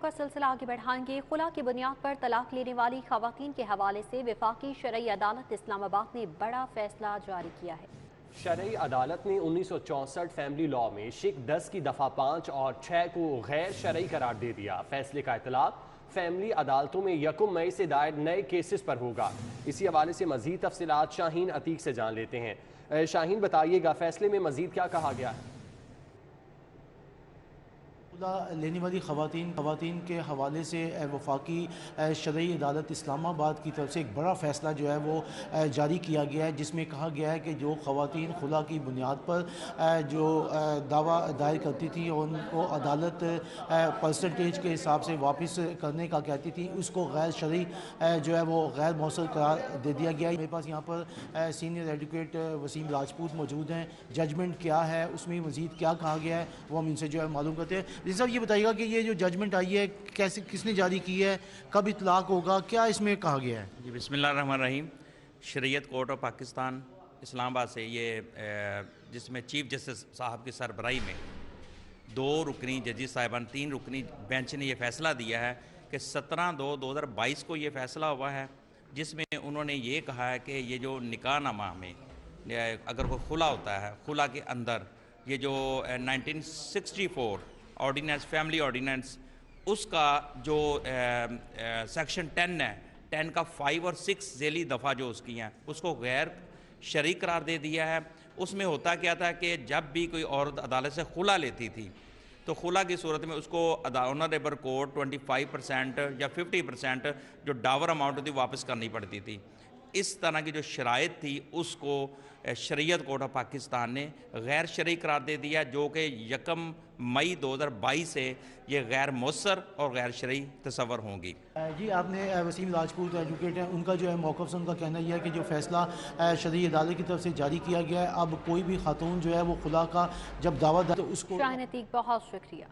کا سلسلہ آگے بڑھائیں گے۔ خلا کی بنیاد پر طلاق لینے والی خواتین کے حوالے سے وفاقی شرعی عدالت اسلام آباد نے بڑا فیصلہ جاری کیا ہے۔ شرعی عدالت نے 1964 فیملی لاء میں شق 10 کی دفعہ 5 اور 6 کو غیر شرعی قرار دے دیا۔ فیصلے کا اطلاق فیملی عدالتوں میں 1 مئی سے دائر نئے کیسز پر ہوگا۔ اسی حوالے سے مزید تفصیلات شاہین عتیق سے جان لیتے ہیں۔ شاہین بتائیے گا فیصلے میں مزید کیا کہا گیا ہے؟ لینے والی خواتین کے حوالے سے وفاقی شرعی عدالت اسلام آباد کی طرف سے ایک بڑا فیصلہ جو ہے وہ جاری کیا گیا ہے، جس میں کہا گیا ہے کہ جو خواتین خلا کی بنیاد پر جو دعویٰ دائر کرتی تھی اور ان کو عدالت پرسنٹیج کے حساب سے واپس کرنے کا کہتی تھی، اس کو غیر شرعی جو ہے وہ غیر مؤثر قرار دے دیا گیا ہے۔ میرے پاس یہاں پر سینئر ایڈوکیٹ وسیم راجپوت موجود ہیں۔ ججمنٹ کیا ہے، اس میں مزید کیا کہا گیا ہے، وہ ہم ان سے جو ہے معلوم کرتے ہیں۔ صاحب یہ بتائیے گا کہ یہ جو ججمنٹ آئی ہے کس نے جاری کی ہے، کب اطلاق ہوگا، کیا اس میں کہا گیا ہے؟ جی بسم اللہ الرحمن الرحیم۔ شریعت کورٹ آف پاکستان اسلام آباد سے یہ جس میں چیف جسٹس صاحب کی سربراہی میں 2 رکنی ججز صاحبان 3 رکنی بینچ نے یہ فیصلہ دیا ہے کہ 17/2/2022 کو یہ فیصلہ ہوا ہے، جس میں انہوں نے یہ کہا ہے کہ یہ جو نکاح نامہ میں اگر کوئی خلا ہوتا ہے، خلا کے اندر یہ جو 1964 آرڈیننس فیملی آرڈیننس اس کا جو سیکشن 10 ہے، 10 کا 5 اور 6 ذیلی دفعہ جو اس کی ہیں اس کو غیر شرعی قرار دے دیا ہے۔ اس میں ہوتا کیا تھا کہ جب بھی کوئی عورت عدالت سے خلا لیتی تھی تو خلا کی صورت میں اس کو آنریبل کورٹ 25% یا 50% جو ڈاور اماؤنٹ ہوتی واپس کرنی پڑتی تھی۔ اس طرح کی جو شرائط تھی اس کو شریعت کورٹ آف پاکستان نے غیر شرعی قرار دے دیا، جو کہ 1 مئی 2022 سے یہ غیر مؤثر اور غیر شرعی تصور ہوں گی۔ جی آپ نے وسیم راجپوت ایڈوکیٹ ہیں، ان کا جو ہے موقف سے ان کا کہنا یہ ہے کہ جو فیصلہ شرعی عدالت کی طرف سے جاری کیا گیا ہے، اب کوئی بھی خاتون جو ہے وہ خلا کا جب دعویٰ تو اس کو شاہین عتیق بہت شکریہ۔